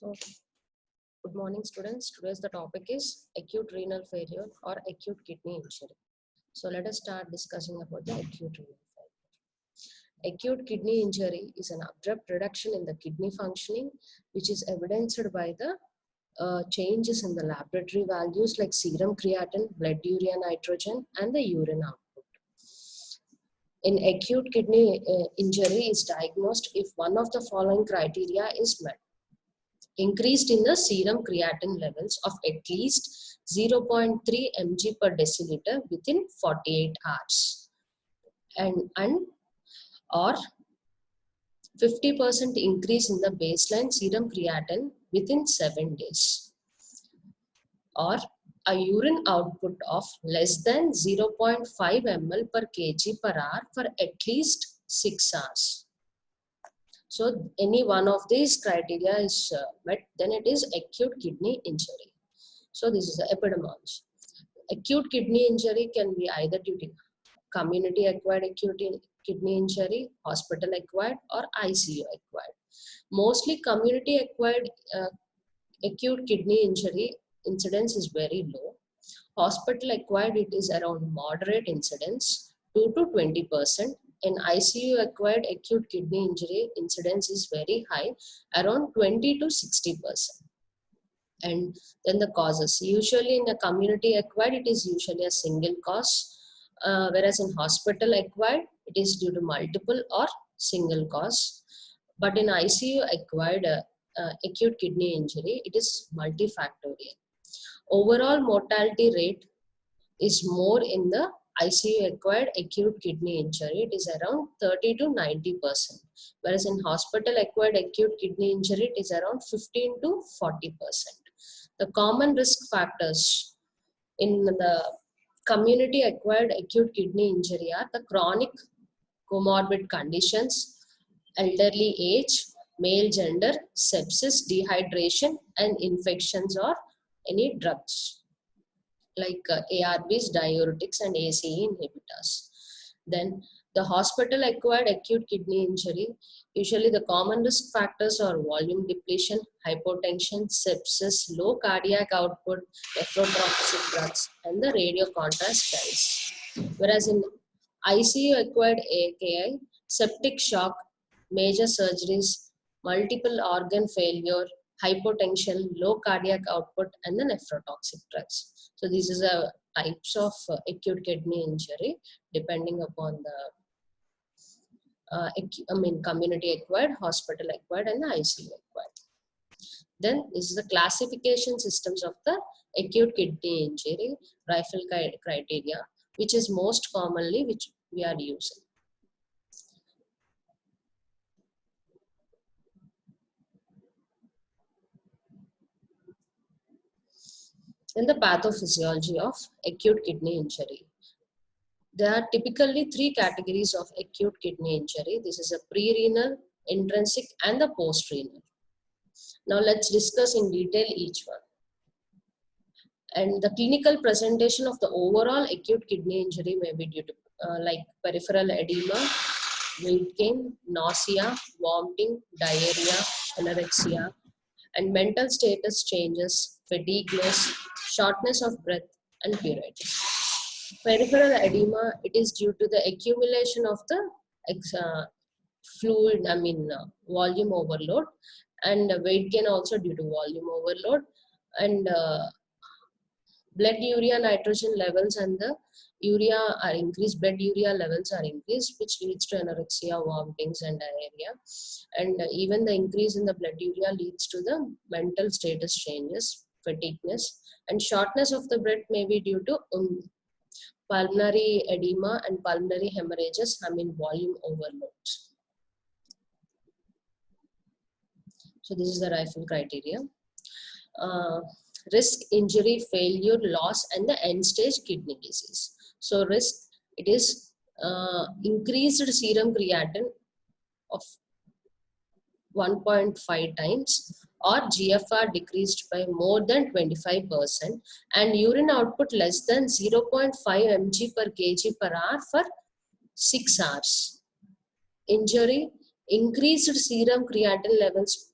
So, good morning, students. Today's the topic is acute renal failure or acute kidney injury. So, let us start discussing about the acute renal failure. Acute kidney injury is an abrupt reduction in the kidney functioning, which is evidenced by the changes in the laboratory values like serum creatinine, blood urea nitrogen, and the urine output. In acute kidney injury is diagnosed if one of the following criteria is met. Increased in the serum creatinine levels of at least 0.3 mg per deciliter within 48 hours and or 50% increase in the baseline serum creatinine within 7 days, or a urine output of less than 0.5 ml per kg per hour for at least 6 hours. So any one of these criteria is met, then it is acute kidney injury. So this is the epidemiology. Acute kidney injury can be either due to community acquired acute kidney injury, hospital acquired, or ICU acquired. Mostly community acquired acute kidney injury incidence is very low. Hospital acquired, it is around moderate incidence, 2 to 20%. In ICU acquired acute kidney injury incidence is very high, around 20 to 60%. And then the causes. Usually in a community acquired, it is usually a single cause, whereas in hospital acquired, it is due to multiple or single cause. But in ICU acquired acute kidney injury, it is multifactorial. Overall mortality rate is more in the ICU acquired acute kidney injury. It is around 30 to 90%. Whereas in hospital acquired acute kidney injury, it is around 15 to 40%. The common risk factors in the community acquired acute kidney injury are the chronic comorbid conditions, elderly age, male gender, sepsis, dehydration, and infections or any drugs like ARBs, diuretics, and ACE inhibitors. Then the hospital acquired acute kidney injury, usually the common risk factors are volume depletion, hypotension, sepsis, low cardiac output, nephrotoxic drugs, and the radio contrast dyes. Whereas in ICU acquired AKI, septic shock, major surgeries, multiple organ failure, hypotension, low cardiac output, and the nephrotoxic drugs. So these is a types of acute kidney injury depending upon the community acquired, hospital acquired, and the ICU acquired. Then this is the classification systems of the acute kidney injury rifle criteria, which is most commonly which we are using. In the pathophysiology of acute kidney injury, there are typically 3 categories of acute kidney injury. This is a pre-renal, intrinsic, and the post-renal. Now let's discuss in detail each one. And the clinical presentation of the overall acute kidney injury may be due to like peripheral edema, weight gain, nausea, vomiting, diarrhea, anorexia, and mental status changes, fatigueness, shortness of breath, and pruritus. Peripheral edema, it is due to the accumulation of the fluid, volume overload, and weight gain also due to volume overload, and blood urea nitrogen levels and the urea are increased, blood urea levels are increased, which leads to anorexia, vomitings, and diarrhea. And even the increase in the blood urea leads to the mental status changes, fatigueness, and shortness of the breath may be due to pulmonary edema and pulmonary hemorrhages, volume overloads. So this is the rifle criteria. Risk, injury, failure, loss, and the end-stage kidney disease. So risk, it is increased serum creatinine of 1.5 times, or GFR decreased by more than 25%, and urine output less than 0.5 mg per kg per hour for 6 hours. Injury, increased serum creatinine levels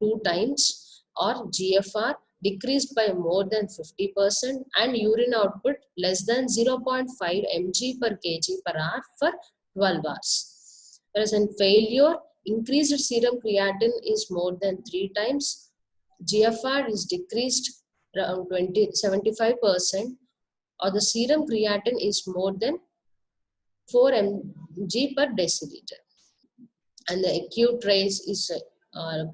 2 times, or GFR decreased by more than 50% and urine output less than 0.5 mg per kg per hour for 12 hours. Whereas in failure, increased serum creatinine is more than 3 times, GFR is decreased around 75%, or the serum creatinine is more than 4 mg per deciliter, and the acute raise is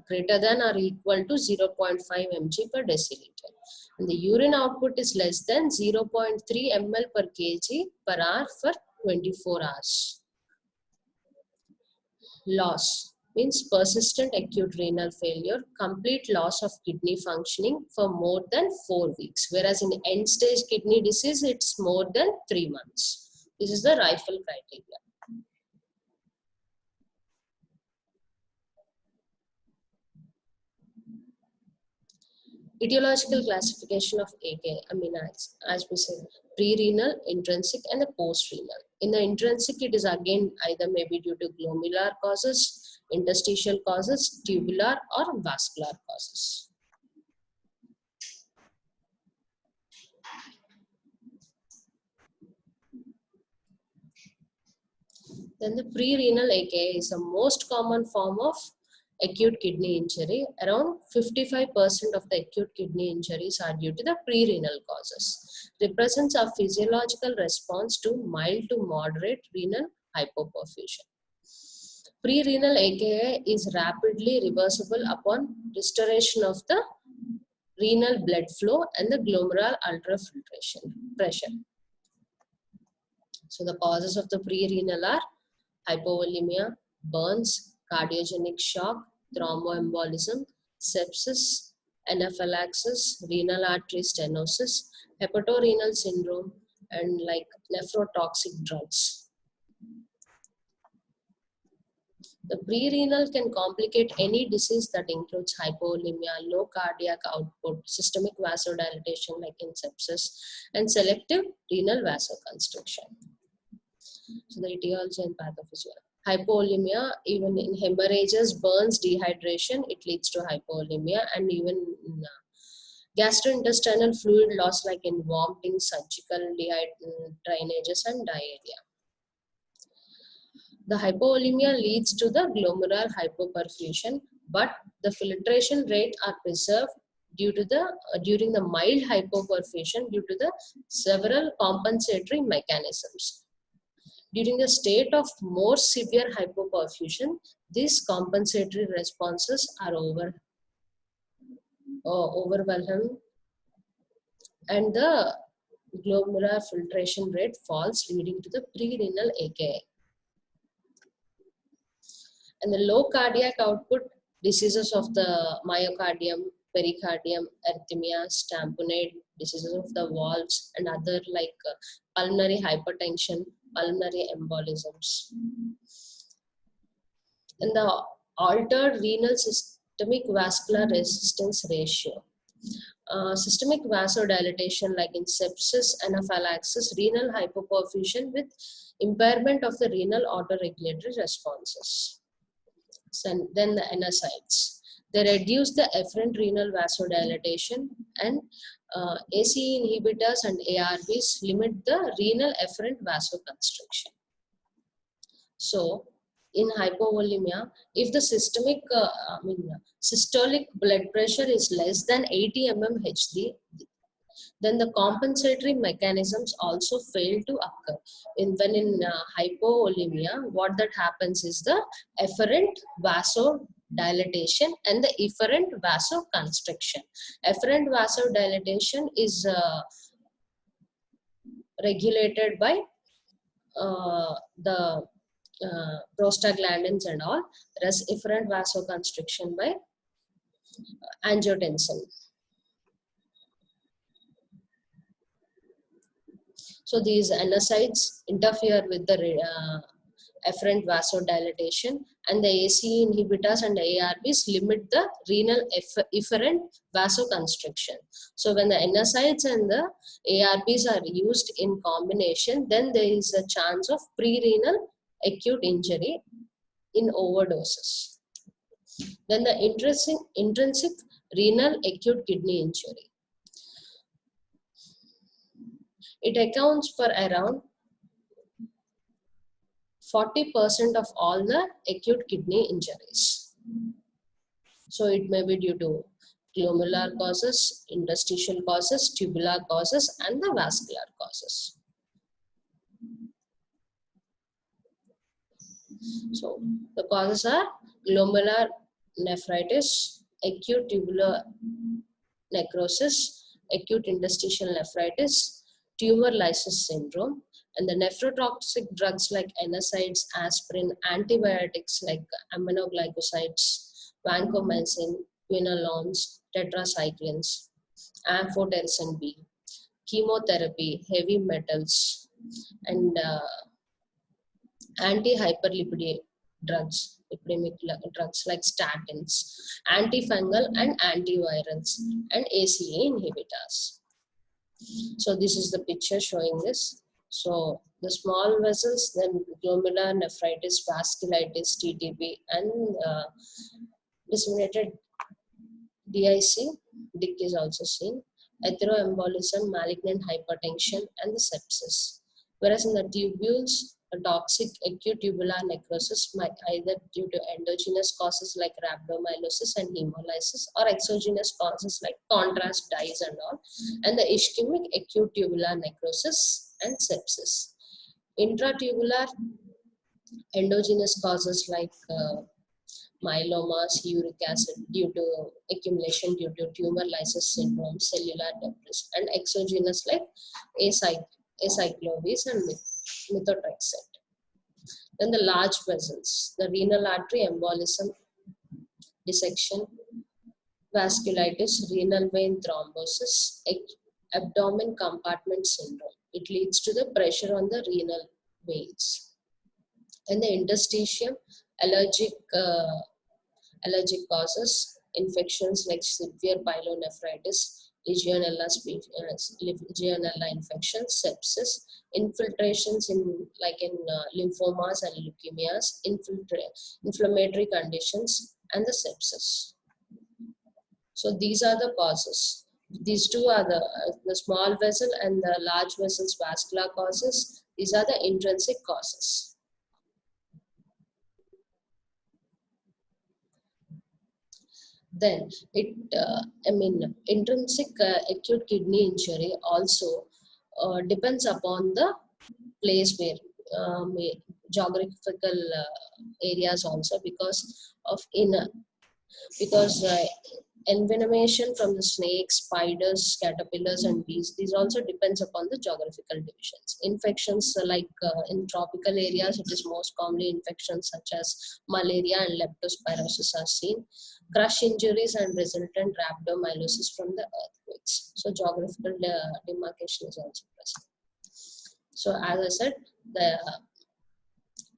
greater than or equal to 0.5 mg per deciliter, and the urine output is less than 0.3 ml per kg per hour for 24 hours. Loss means persistent acute renal failure, complete loss of kidney functioning for more than 4 weeks, whereas in end stage kidney disease it's more than 3 months. This is the Rifle criteria. Etiological classification of AKI, as we said, pre-renal, intrinsic, and the post-renal. In the intrinsic, it is again either maybe due to glomerular causes, interstitial causes, tubular, or vascular causes. Then the pre-renal AKI is the most common form of acute kidney injury. Around 55% of the acute kidney injuries are due to the pre-renal causes. Represents a physiological response to mild to moderate renal hypoperfusion. Pre-renal AKI is rapidly reversible upon restoration of the renal blood flow and the glomerular ultrafiltration pressure. So the causes of the pre-renal are hypovolemia, burns, cardiogenic shock, thromboembolism, sepsis, anaphylaxis, renal artery stenosis, hepatorenal syndrome, and like nephrotoxic drugs. The pre-renal can complicate any disease that includes hypovolemia, low cardiac output, systemic vasodilatation like in sepsis, and selective renal vasoconstriction. So the etiology and pathophysiology. Hypovolemia, even in hemorrhages, burns, dehydration, it leads to hypovolemia, and even in, gastrointestinal fluid loss like in vomiting, surgical drainages, and diarrhea. The hypovolemia leads to the glomerular hypoperfusion, but the filtration rate are preserved due to the during the mild hypoperfusion due to the several compensatory mechanisms. During the state of more severe hypoperfusion, these compensatory responses are overwhelmed, and the glomerular filtration rate falls, leading to the pre-renal AKI. And the low cardiac output, diseases of the myocardium, pericardium, arrhythmias, tamponade, diseases of the valves, and other like pulmonary hypertension, pulmonary embolisms. And the altered renal systemic vascular resistance ratio. Systemic vasodilatation like in sepsis, anaphylaxis, renal hypoperfusion with impairment of the renal autoregulatory responses. And then the NSAIDs. They reduce the efferent renal vasodilatation, and ACE inhibitors and ARBs limit the renal efferent vasoconstriction. So, in hypovolemia, if the systolic blood pressure is less than 80 mmHg, then the compensatory mechanisms also fail to occur. When in hypovolemia, what that happens is the efferent vasodilatation and the efferent vasoconstriction. Efferent vasodilatation is regulated by the prostaglandins and all, whereas efferent vasoconstriction by angiotensin. So these NSAIDs interfere with the efferent vasodilatation, and the ACE inhibitors and ARBs limit the renal efferent vasoconstriction. So when the NSAIDs and the ARBs are used in combination, then there is a chance of pre-renal acute injury in overdoses. Then the intrinsic renal acute kidney injury. It accounts for around 40% of all the acute kidney injuries. So it may be due to glomerular causes, interstitial causes, tubular causes, and the vascular causes. So the causes are glomerular nephritis, acute tubular necrosis, acute interstitial nephritis, tumor lysis syndrome, and the nephrotoxic drugs like NSAIDs, aspirin, antibiotics like aminoglycosides, vancomycin, quinolones, tetracyclines, amphotericin B, chemotherapy, heavy metals, and anti-hyperlipidemic drugs, lipidemic drugs like statins, antifungal and antivirals, and ACE inhibitors. So this is the picture showing this. So the small vessels, then glomerular nephritis, vasculitis, TTP, and disseminated DIC is also seen, atheroembolism, malignant hypertension, and the sepsis. Whereas in the tubules, a toxic acute tubular necrosis might either due to endogenous causes like rhabdomyolysis and hemolysis, or exogenous causes like contrast dyes and all, and the ischemic acute tubular necrosis and sepsis. Intratubular endogenous causes like myelomas, uric acid due to accumulation due to tumor lysis syndrome, cellular debris, and exogenous like acyclovir and methotrexate. Then the large vessels, the renal artery embolism, dissection, vasculitis, renal vein thrombosis, abdomen compartment syndrome. It leads to the pressure on the renal veins. And the interstitium, allergic causes, infections like severe pyelonephritis, Legionella infection, sepsis, infiltrations in lymphomas and leukemias, inflammatory conditions, and the sepsis. So these are the causes. These two are the small vessel and the large vessels vascular causes. These are the intrinsic causes. Then intrinsic acute kidney injury also depends upon the place where geographical areas also, because envenomation from the snakes, spiders, caterpillars, and bees. These also depends upon the geographical divisions. Infections in tropical areas, it is most commonly infections such as malaria and leptospirosis are seen. Crush injuries and resultant rhabdomyolysis from the earthquakes. So geographical demarcation is also present. So as I said, the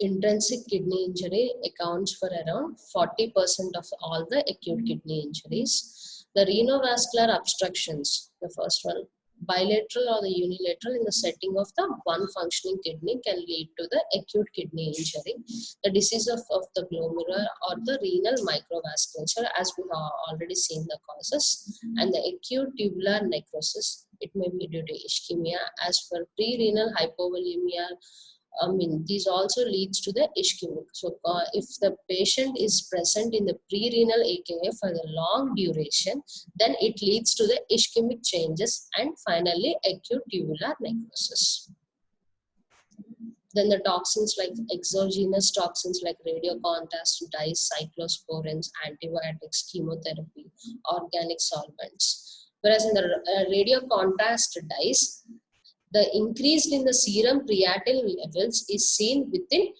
intrinsic kidney injury accounts for around 40% of all the acute kidney injuries. The renovascular obstructions, the first one, bilateral or the unilateral in the setting of the one functioning kidney, can lead to the acute kidney injury. The disease of the glomerular or the renal microvasculature, as we have already seen the causes, and the acute tubular necrosis, it may be due to ischemia. As for pre-renal hypovolemia, these also leads to the ischemic. So if the patient is present in the pre-renal AKI for the long duration, then it leads to the ischemic changes and finally acute tubular necrosis. Then the toxins like exogenous toxins like radiocontrast dyes, cyclosporins, antibiotics, chemotherapy, organic solvents. Whereas in the radiocontrast dyes, the increase in the serum creatinine levels is seen within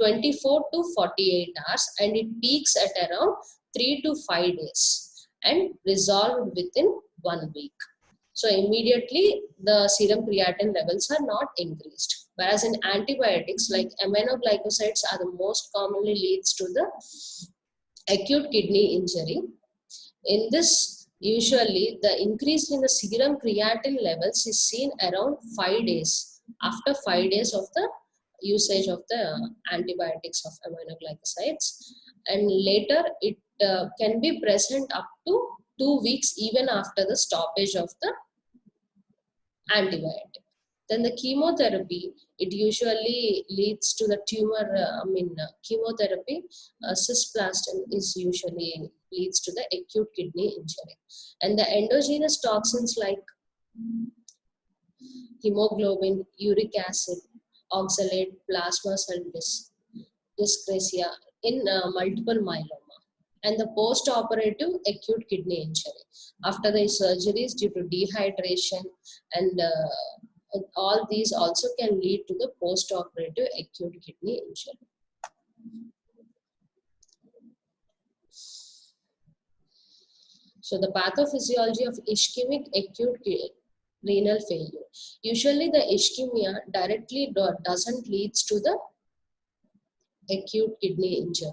24 to 48 hours, and it peaks at around 3 to 5 days and resolved within 1 week. So immediately the serum creatinine levels are not increased. Whereas in antibiotics like aminoglycosides are the most commonly leads to the acute kidney injury. In this, usually the increase in the serum creatinine levels is seen around 5 days, after 5 days of the usage of the antibiotics of aminoglycosides, and later it can be present up to 2 weeks even after the stoppage of the antibiotic. Then the chemotherapy, it usually leads to the tumor, chemotherapy, cisplatin is usually leads to the acute kidney injury. And the endogenous toxins like hemoglobin, uric acid, oxalate, plasma cell dyscrasia in multiple myeloma. And the post-operative acute kidney injury. After the surgeries due to dehydration and all these also can lead to the post-operative acute kidney injury. So the pathophysiology of ischemic acute renal failure. Usually the ischemia directly doesn't leads to the acute kidney injury.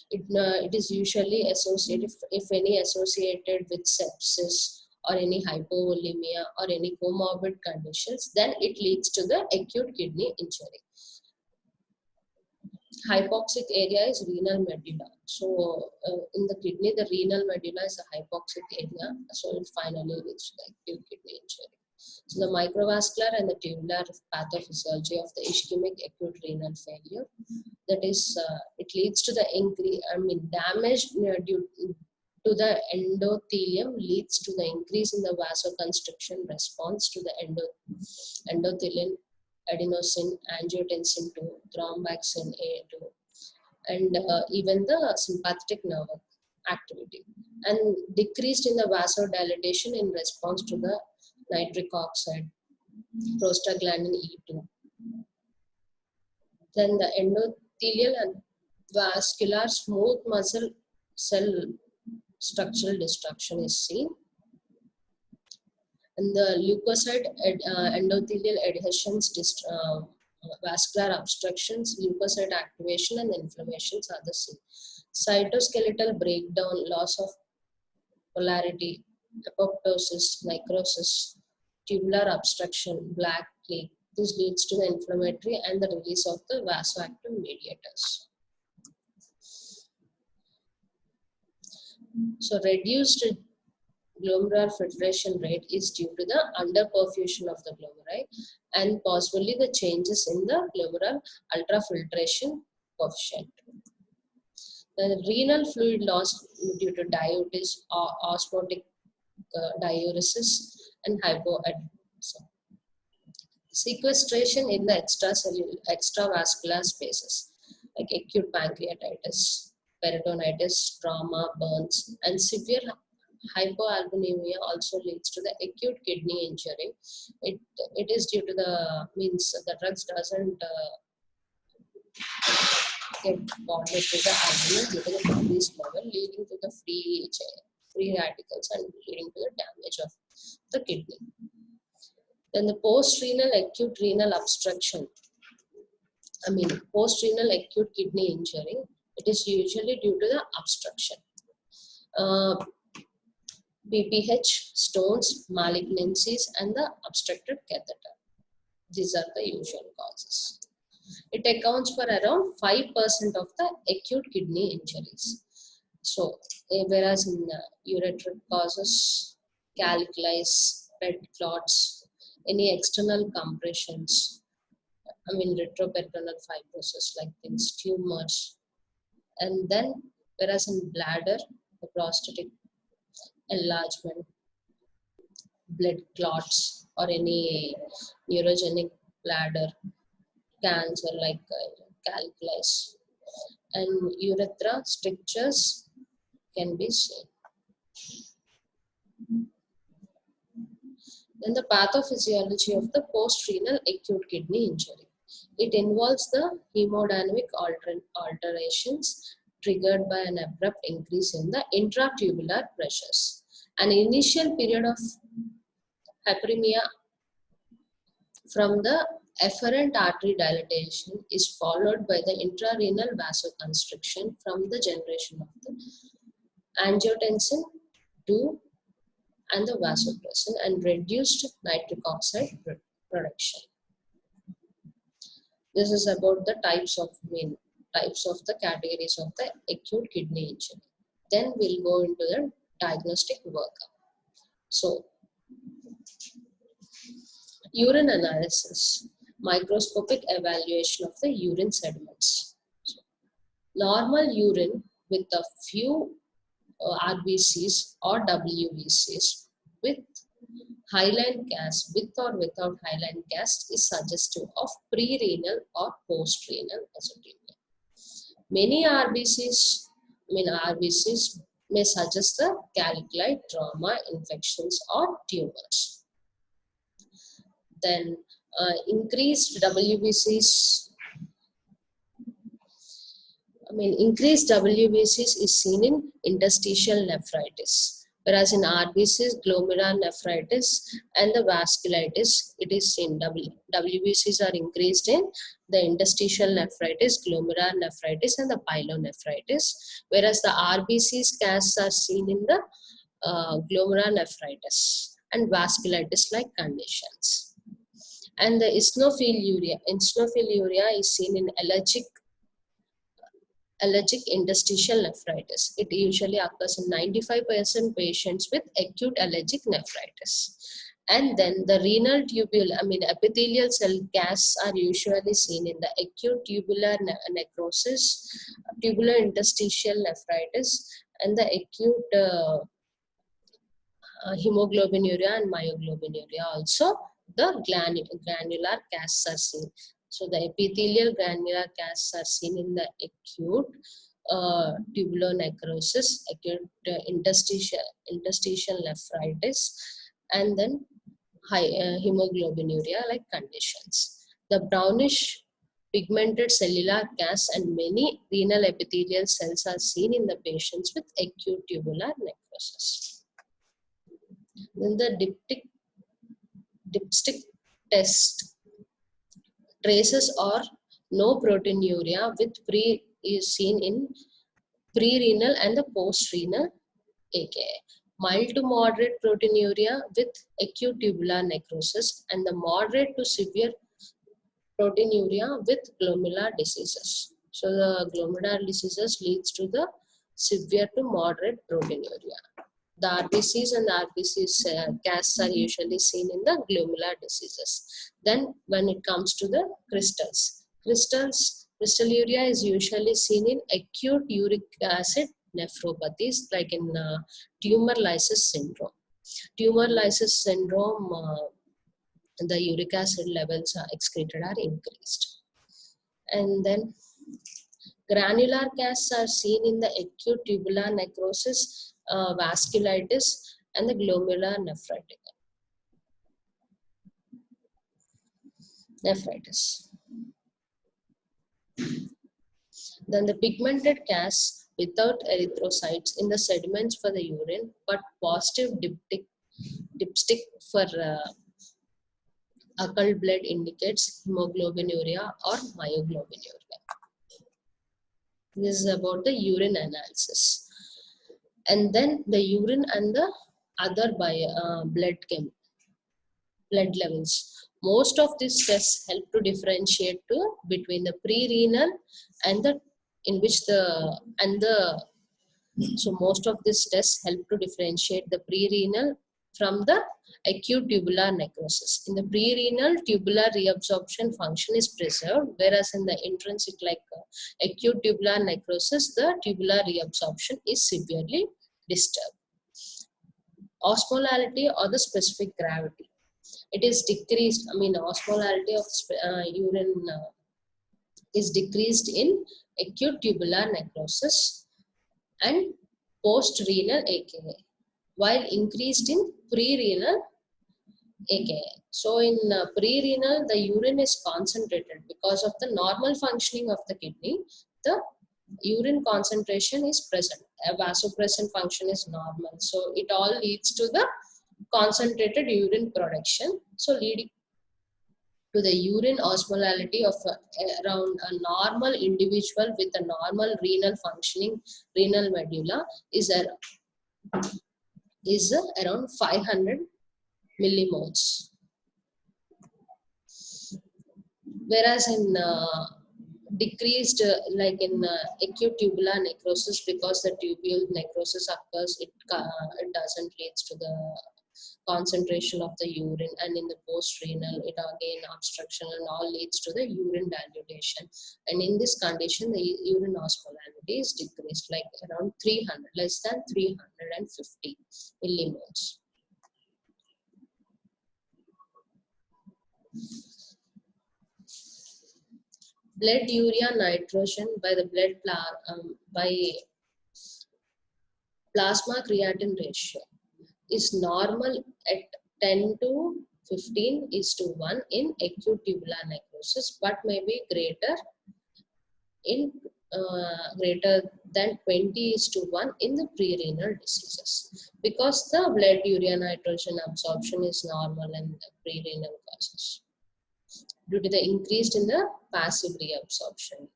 It is usually associated, if any, associated with sepsis or any hypovolemia or any comorbid conditions, then it leads to the acute kidney injury. Hypoxic area is renal medulla. So in the kidney, the renal medulla is the hypoxic area. So it finally leads to the acute kidney injury. So the microvascular and the tubular pathophysiology of the ischemic acute renal failure. That is, it leads to the damage due to the endothelium leads to the increase in the vasoconstriction response to the endothelial adenosine, angiotensin 2, thromboxane A2, and even the sympathetic nerve activity, and decreased in the vasodilatation in response to the nitric oxide, prostaglandin E2. Then the endothelial and vascular smooth muscle cell structural destruction is seen. And the leukocyte endothelial adhesions, vascular obstructions, leukocyte activation and inflammations are the same. Cytoskeletal breakdown, loss of polarity, apoptosis, necrosis, tubular obstruction, black plague. This leads to the inflammatory and the release of the vasoactive mediators. So reduced glomerular filtration rate is due to the underperfusion of the glomeruli and possibly the changes in the glomerular ultrafiltration coefficient. The renal fluid loss due to diuresis, osmotic diuresis, and hypoadhesion. Sequestration in the extravascular spaces like acute pancreatitis, peritonitis, trauma, burns, and severe hypoalbuminemia also leads to the acute kidney injury. It is due to the drugs doesn't get bonded to the albumin due to the decreased level, leading to the free radicals and leading to the damage of the kidney. Then the post-renal acute renal obstruction, post-renal acute kidney injury, it is usually due to the obstruction. BPH, stones, malignancies, and the obstructed catheter. These are the usual causes. It accounts for around 5% of the acute kidney injuries. So, whereas in ureteric causes, calculies, red clots, any external compressions, retroperitoneal fibrosis like things, tumors, and then whereas in bladder, the prostatic enlargement, blood clots, or any neurogenic bladder cancer like calculus, and urethra strictures can be seen. Then the pathophysiology of the post-renal acute kidney injury. It involves the hemodynamic alterations triggered by an abrupt increase in the intratubular pressures. An initial period of hyperemia from the efferent artery dilatation is followed by the intrarenal vasoconstriction from the generation of the angiotensin 2 and the vasopressin and reduced nitric oxide production. This is about the types of the categories of the acute kidney injury. Then we'll go into the diagnostic workup. So, urine analysis, microscopic evaluation of the urine sediments. So, normal urine with a few RBCs or WBCs with hyaline gas, with or without hyaline gas, is suggestive of pre-renal or post-renal azotemia. Many RBCs may suggest the calculi, trauma, infections, or tumors. Then increased WBCs. Increased WBCs is seen in interstitial nephritis, whereas in RBCs, glomerular nephritis and the vasculitis, it is seen. WBCs are increased in the interstitial nephritis, glomerular nephritis, and the pyelonephritis, whereas the RBCs casts are seen in the glomerular nephritis and vasculitis-like conditions. And the eosinophiliuria is seen in allergic interstitial nephritis. It usually occurs in 95% patients with acute allergic nephritis. And then the renal epithelial cell casts are usually seen in the acute tubular necrosis, tubular interstitial nephritis, and the acute hemoglobinuria and myoglobinuria. Also, the granular casts are seen. So the epithelial granular casts are seen in the acute tubular necrosis, acute interstitial nephritis, and then hemoglobinuria like conditions. The brownish pigmented cellular casts and many renal epithelial cells are seen in the patients with acute tubular necrosis. Then the dipstick test traces or no proteinuria with is seen in pre-renal and the post-renal AKI. Mild to moderate proteinuria with acute tubular necrosis and the moderate to severe proteinuria with glomerular diseases. So the glomerular diseases leads to the severe to moderate proteinuria. The RBCs and the RBCs casts are usually seen in the glomerular diseases. Then when it comes to the crystalluria is usually seen in acute uric acid nephropathies like in tumor lysis syndrome. Tumor lysis syndrome, the uric acid levels excreted are increased. And then granular casts are seen in the acute tubular necrosis, vasculitis, and the glomerular nephritis. Then the pigmented casts without erythrocytes in the sediments for the urine, but positive dipstick for occult blood indicates hemoglobinuria or myoglobinuria. This is about the urine analysis. And then the urine and the other blood levels. Most of these tests help to differentiate between the pre-renal and so most of these tests help to differentiate the pre-renal from the acute tubular necrosis. In the pre-renal, tubular reabsorption function is preserved, whereas in the intrinsic acute tubular necrosis, the tubular reabsorption is severely disturbed. Osmolality or the specific gravity. It is decreased, osmolality of urine is decreased in acute tubular necrosis and post-renal AKI, while increased in pre-renal AKI. So in pre-renal, the urine is concentrated because of the normal functioning of the kidney. The urine concentration is present. A vasopressin function is normal. So it all leads to the concentrated urine production. So leading to the urine osmolality of around a normal individual with a normal renal functioning, renal medulla is around 500 millimoles. Whereas in decreased like in acute tubular necrosis, because the tubule necrosis occurs, it doesn't leads to the concentration of the urine, and in the post-renal it again obstruction and all leads to the urine dilution, and in this condition the urine osmolality is decreased like around 300, less than 350 millimoles. Blood urea nitrogen by the by plasma creatinine ratio is normal at 10 to 15 is to 1 in acute tubular necrosis, but may be greater than 20 is to 1 in the pre-renal diseases, because the blood urea nitrogen absorption is normal in the pre-renal causes due to the increase in the passive reabsorption.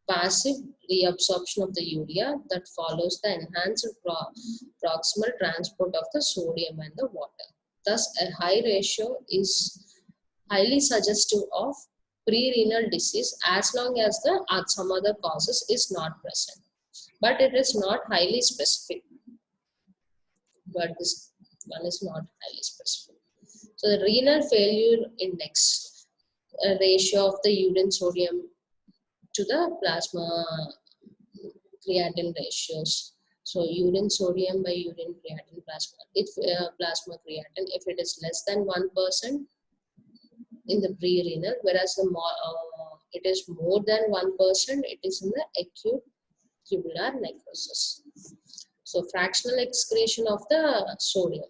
Passive reabsorption of the urea that follows the enhanced proximal transport of the sodium and the water. Thus, a high ratio is highly suggestive of pre-renal disease as long as the some other causes is not present. But it is not highly specific. But this one is not highly specific. So the renal failure index, ratio of the urine sodium to the plasma creatinine ratios. So urine sodium by urine creatinine plasma. If plasma creatinine, if it is less than 1% in the pre-renal, whereas the it is more than 1%, it is in the acute tubular necrosis. So fractional excretion of the sodium.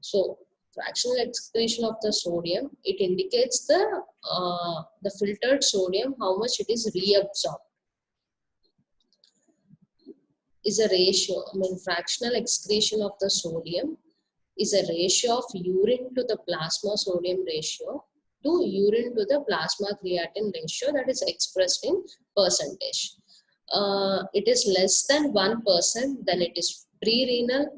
So fractional excretion of the sodium, it indicates the filtered sodium, how much it is reabsorbed. Is a ratio, fractional excretion of the sodium is a ratio of urine to the plasma sodium ratio to urine to the plasma creatinine ratio, that is expressed in percentage. It is less than 1%, then it is pre-renal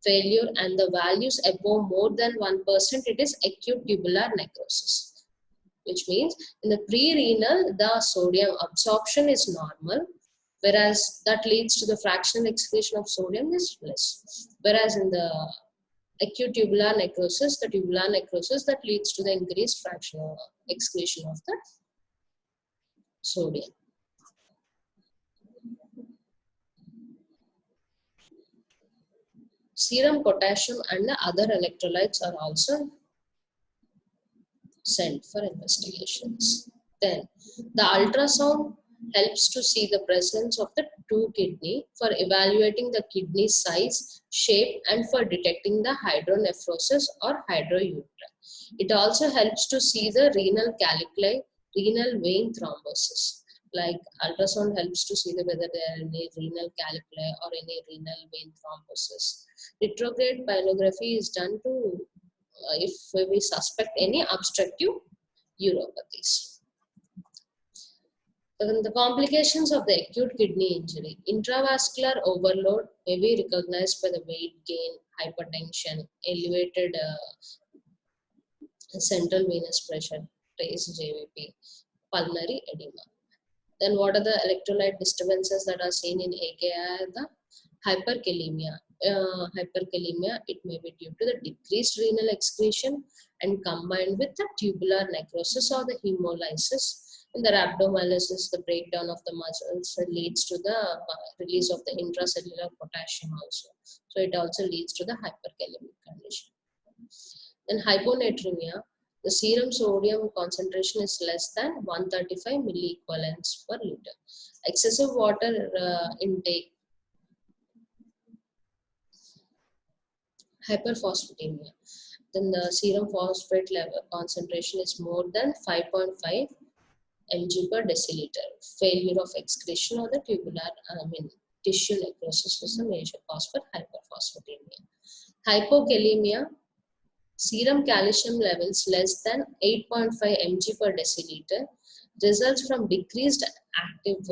failure, and the values above more than 1%, it is acute tubular necrosis. Which means in the pre-renal, the sodium absorption is normal, whereas that leads to the fractional excretion of sodium is less. Whereas in the acute tubular necrosis, the tubular necrosis that leads to the increased fractional excretion of the sodium. Serum potassium and the other electrolytes are also sent for investigations. Then the ultrasound helps to see the presence of the two kidney for evaluating the kidney size, shape, and for detecting the hydronephrosis or hydroureter. It also helps to see the renal calculi, renal vein thrombosis. Like ultrasound helps to see whether there are any renal calculi or any renal vein thrombosis. Retrograde pyelography is done to if we suspect any obstructive uropathies. The complications of the acute kidney injury. Intravascular overload may be recognized by the weight gain, hypertension, elevated central venous pressure, TACE JVP, pulmonary edema. Then what are the electrolyte disturbances that are seen in AKI? The hyperkalemia. Hyperkalemia, it may be due to the decreased renal excretion and combined with the tubular necrosis or the hemolysis. In the rhabdomyolysis, the breakdown of the muscles leads to the release of the intracellular potassium also. So it also leads to the hyperkalemic condition. Then hyponatremia, the serum sodium concentration is less than 135 milliequivalents per liter. Excessive water intake. Hyperphosphatemia. Then the serum phosphate level concentration is more than 5.5 mg per deciliter. Failure of excretion or the tubular, tissue necrosis is a major cause for hyperphosphatemia. Hypokalemia, serum calcium levels less than 8.5 mg per deciliter, results from decreased active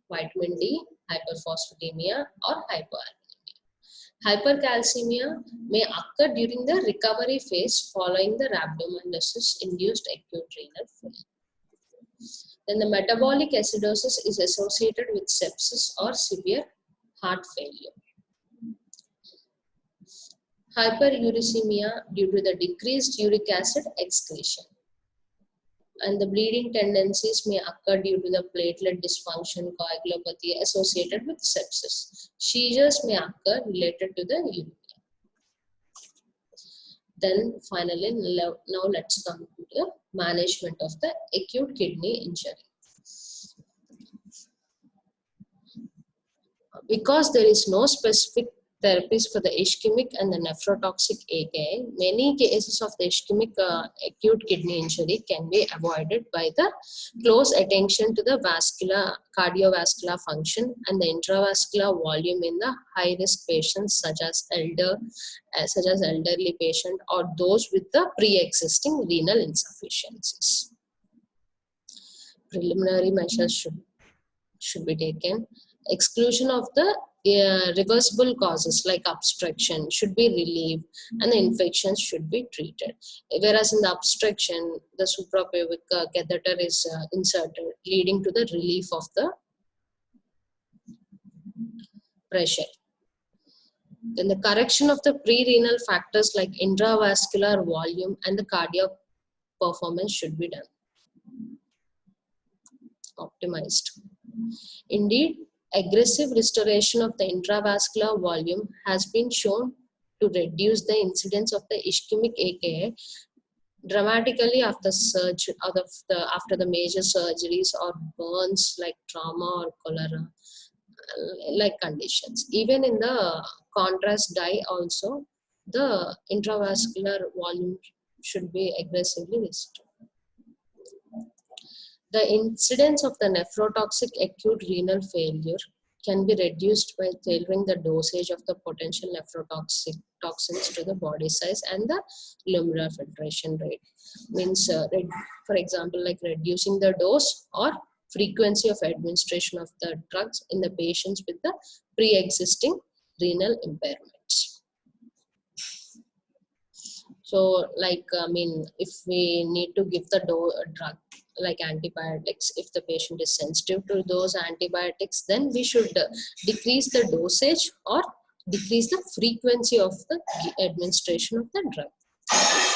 vitamin D, hyperphosphatemia, or hypoalemia. Hypercalcemia may occur during the recovery phase following the rhabdomyolysis-induced acute renal failure. Then the metabolic acidosis is associated with sepsis or severe heart failure. Hyperuricemia due to the decreased uric acid excretion. And the bleeding tendencies may occur due to the platelet dysfunction, coagulopathy associated with sepsis. Seizures may occur related to the uremia. Then finally, now let's come to the management of the acute kidney injury. Because there is no specific therapies for the ischemic and the nephrotoxic AKI, many cases of the ischemic acute kidney injury can be avoided by the close attention to the cardiovascular function and the intravascular volume in the high-risk patients such as elderly patient or those with the pre-existing renal insufficiencies. Preliminary measures should be taken. Exclusion of the reversible causes like obstruction should be relieved and the infections should be treated. Whereas in the obstruction, the suprapubic catheter is inserted, leading to the relief of the pressure. Then the correction of the pre-renal factors like intravascular volume and the cardiac performance should be done. Optimized. Indeed, aggressive restoration of the intravascular volume has been shown to reduce the incidence of the ischemic AKI dramatically after the major surgeries or burns like trauma or cholera like conditions. Even in the contrast dye also, the intravascular volume should be aggressively restored. The incidence of the nephrotoxic acute renal failure can be reduced by tailoring the dosage of the potential nephrotoxic toxins to the body size and the glomerular filtration rate. Means, for example, like reducing the dose or frequency of administration of the drugs in the patients with the pre-existing renal impairments. So, like, if we need to give the drug like antibiotics, if the patient is sensitive to those antibiotics, then we should decrease the dosage or decrease the frequency of the administration of the drug.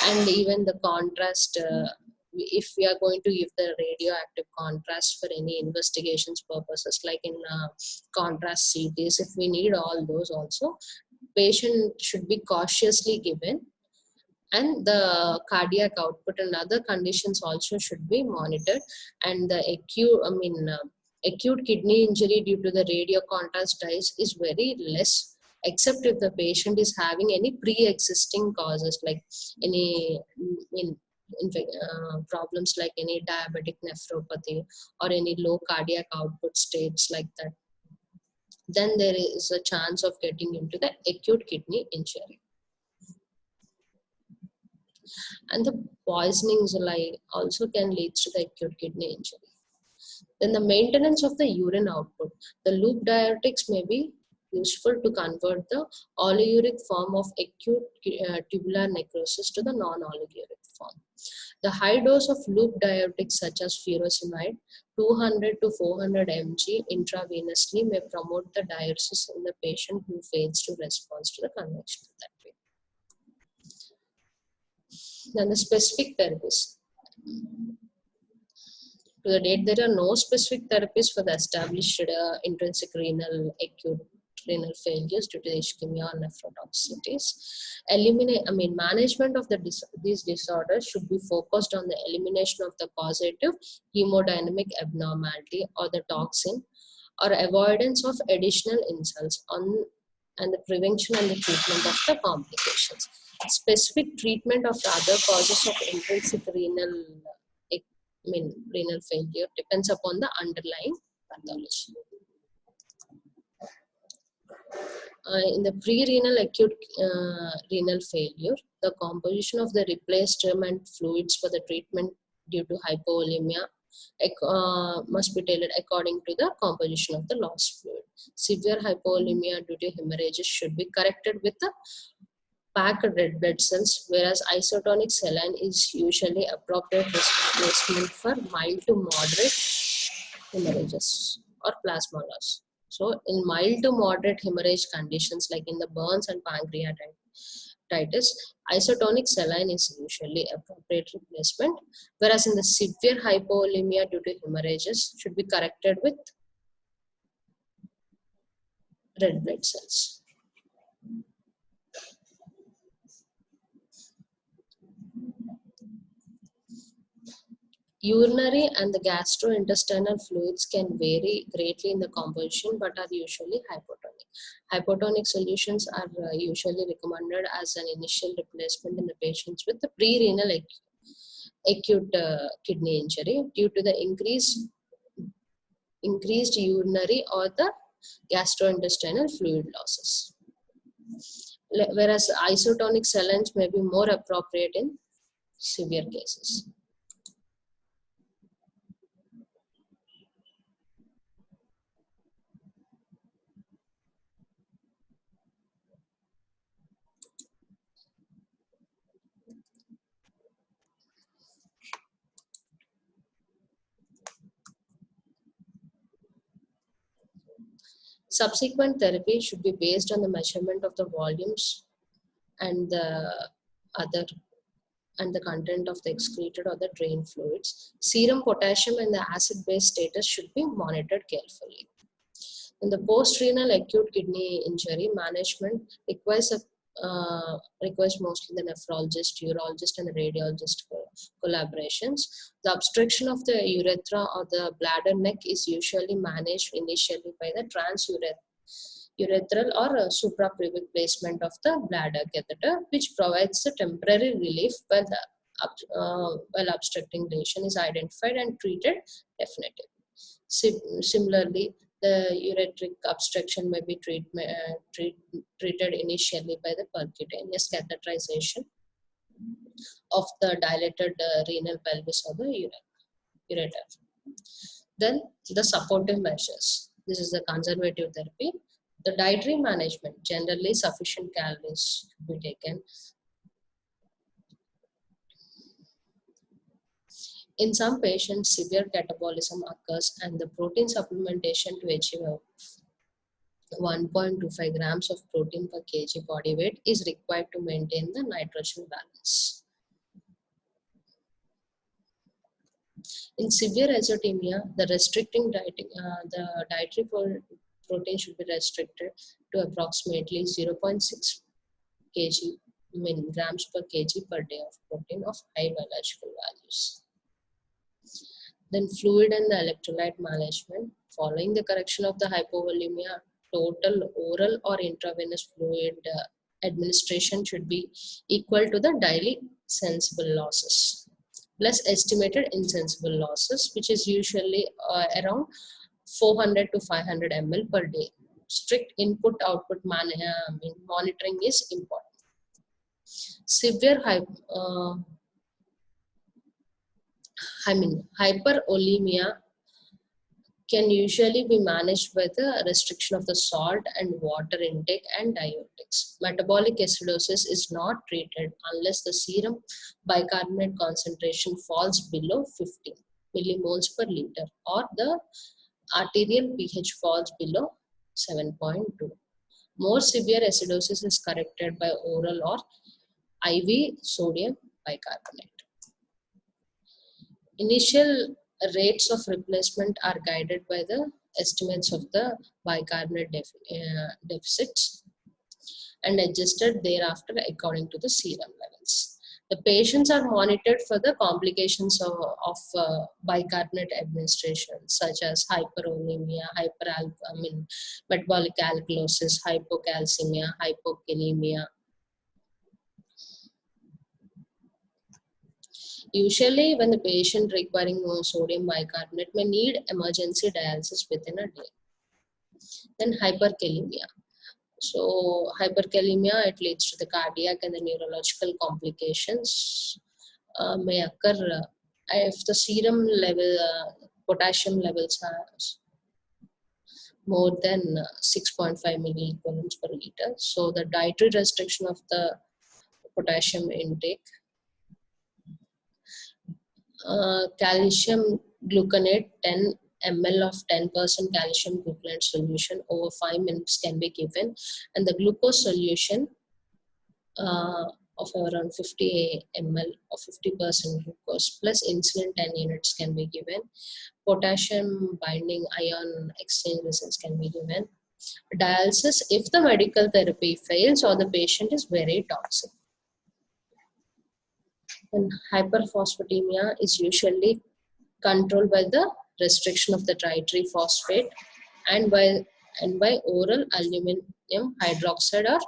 And even the contrast, if we are going to give the radioactive contrast for any investigations purposes, like in contrast CTs, if we need all those also, patient should be cautiously given. And the cardiac output and other conditions also should be monitored. And the acute kidney injury due to the radio contrast dyes is very less, except if the patient is having any pre-existing causes like any problems like any diabetic nephropathy or any low cardiac output states like that. Then there is a chance of getting into the acute kidney injury. And the poisonings also can lead to the acute kidney injury. Then the maintenance of the urine output. The loop diuretics may be useful to convert the oligouric form of acute tubular necrosis to the non-oligouric form. The high dose of loop diuretics such as furosemide, 200 to 400 mg intravenously may promote the diuresis in the patient who fails to respond to the conventional therapy. Then the specific therapies. To the date, there are no specific therapies for the established intrinsic acute renal failures due to ischemia or nephrotoxicities. Management of these disorders should be focused on the elimination of the causative hemodynamic abnormality or the toxin, or avoidance of additional insults and the prevention and the treatment of the complications. Specific treatment of other causes of intrinsic renal failure depends upon the underlying pathology. In the pre-renal acute renal failure, the composition of the replacement fluids for the treatment due to hypovolemia must be tailored according to the composition of the lost fluid. Severe hypovolemia due to hemorrhages should be corrected with the packed red blood cells, whereas isotonic saline is usually appropriate replacement for mild to moderate hemorrhages or plasma loss. So, in mild to moderate hemorrhage conditions like in the burns and pancreatitis, isotonic saline is usually appropriate replacement, whereas in the severe hypovolemia due to hemorrhages should be corrected with red blood cells. Urinary and the gastrointestinal fluids can vary greatly in the composition but are usually hypotonic. Hypotonic solutions are usually recommended as an initial replacement in the patients with the pre-renal acute kidney injury due to the increased urinary or the gastrointestinal fluid losses. Whereas isotonic salines may be more appropriate in severe cases. Subsequent therapy should be based on the measurement of the volumes and the other and the content of the excreted or the drained fluids. Serum potassium and the acid-base status should be monitored carefully. In the post-renal acute kidney injury, management requires mostly the nephrologist, urologist, and the radiologist collaborations. The obstruction of the urethra or the bladder neck is usually managed initially by the transurethral or suprapubic placement of the bladder catheter, which provides the temporary relief while obstructing lesion is identified and treated definitively. Similarly, the ureteric obstruction may be treated initially by the percutaneous catheterization of the dilated renal pelvis or the ureter. Then the supportive measures. This is the conservative therapy. The dietary management, generally sufficient calories should be taken. In some patients, severe catabolism occurs and the protein supplementation to achieve 1.25 grams of protein per kg body weight is required to maintain the nitrogen balance. In severe azotemia, the dietary protein should be restricted to approximately 0.6 grams per kg per day of protein of high biological values. Then fluid and the electrolyte management. Following the correction of the hypovolemia, total oral or intravenous fluid administration should be equal to the daily sensible losses plus estimated insensible losses, which is usually around 400 to 500 ml per day. Strict input-output monitoring is important. Severe hyperolemia can usually be managed by the restriction of the salt and water intake and diuretics. Metabolic acidosis is not treated unless the serum bicarbonate concentration falls below 50 millimoles per liter or the arterial pH falls below 7.2. More severe acidosis is corrected by oral or IV sodium bicarbonate. Initial rates of replacement are guided by the estimates of the bicarbonate deficits and adjusted thereafter according to the serum levels. The patients are monitored for the complications of bicarbonate administration, such as hyperolemia, metabolic alkalosis, hypocalcemia, hypokalemia. Usually, when the patient requiring sodium bicarbonate may need emergency dialysis within a day. Then hyperkalemia. So hyperkalemia, it leads to the cardiac and the neurological complications may occur if the serum level, potassium levels more than 6.5 milliequivalents per liter. So the dietary restriction of the potassium intake, calcium gluconate 10 ml of 10% calcium gluconate solution over 5 minutes can be given, and the glucose solution of around 50 ml of 50% glucose plus insulin 10 units can be given. Potassium binding ion exchange resins can be given. Dialysis if the medical therapy fails or the patient is very toxic. And hyperphosphatemia is usually controlled by the restriction of the dietary phosphate and by oral aluminum hydroxide or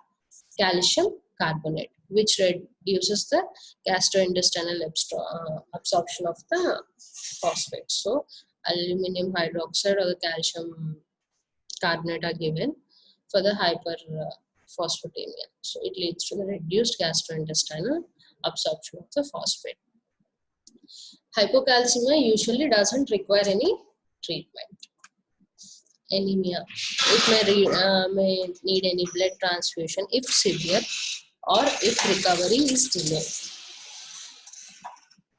calcium carbonate, which reduces the gastrointestinal absorption of the phosphate. So aluminum hydroxide or the calcium carbonate are given for the hyperphosphatemia. So it leads to the reduced gastrointestinal absorption of the phosphate. Hypocalcemia usually doesn't require any treatment. Anemia. It may need any blood transfusion if severe or if recovery is delayed.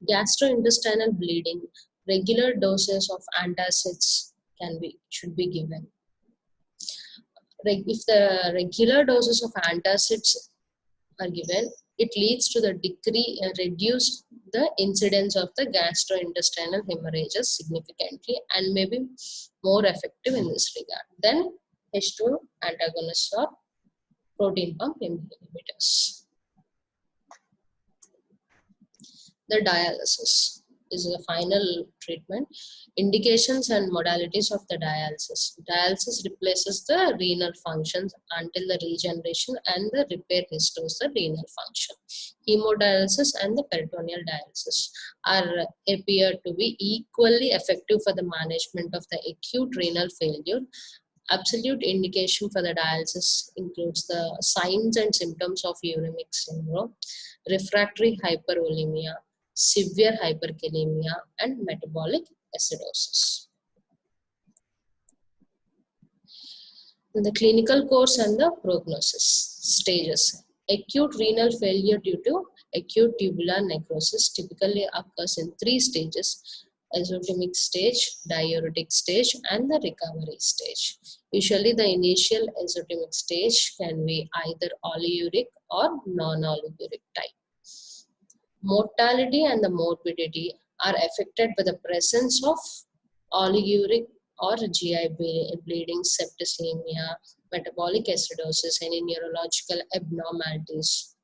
Gastrointestinal bleeding. Regular doses of antacids should be given. If the regular doses of antacids are given, it leads to the reduce the incidence of the gastrointestinal hemorrhages significantly and may be more effective in this regard than H2 antagonists or protein pump inhibitors. The dialysis is the final treatment. Indications and modalities of the dialysis. Dialysis replaces the renal functions until the regeneration and the repair restores the renal function. Hemodialysis and the peritoneal dialysis appear to be equally effective for the management of the acute renal failure. Absolute indication for the dialysis includes the signs and symptoms of uremic syndrome, refractory hyperolemia, severe hyperkalemia, and metabolic acidosis. The clinical course and the prognosis stages. Acute renal failure due to acute tubular necrosis typically occurs in 3 stages: azootemic stage, diuretic stage, and the recovery stage. Usually the initial azootemic stage can be either oliguric or non-oliguric type. Mortality and the morbidity are affected by the presence of oliguric or GI bleeding, septicemia, metabolic acidosis, any neurological abnormalities.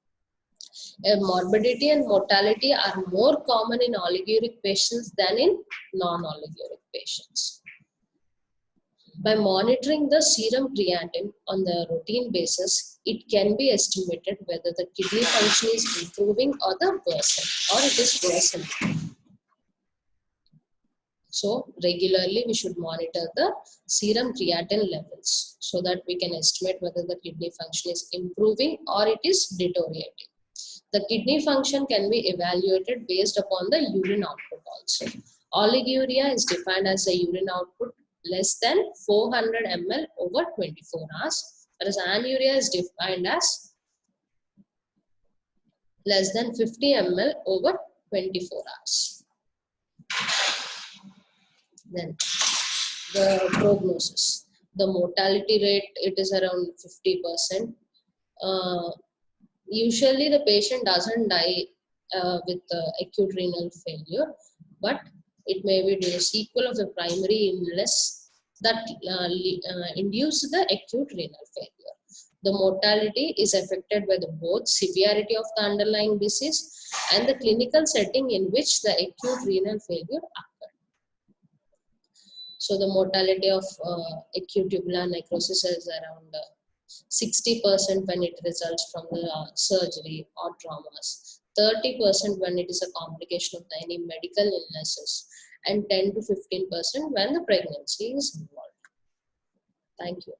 Morbidity and mortality are more common in oliguric patients than in non-oliguric patients. By monitoring the serum creatinine on the routine basis, it can be estimated whether the kidney function is improving or it is worsening. So regularly we should monitor the serum creatinine levels so that we can estimate whether the kidney function is improving or it is deteriorating. The kidney function can be evaluated based upon the urine output also. Oliguria is defined as a urine output less than 400 ml over 24 hours, whereas anuria is defined as less than 50 ml over 24 hours. Then the prognosis. The mortality rate, it is around 50%. Usually the patient doesn't die with acute renal failure, but it may be the sequel of the primary illness that induce the acute renal failure. The mortality is affected by the both severity of the underlying disease and the clinical setting in which the acute renal failure occurred. So the mortality of acute tubular necrosis is around 60% when it results from the surgery or traumas, 30% when it is a complication of any medical illnesses, and 10 to 15% when the pregnancy is involved. Thank you.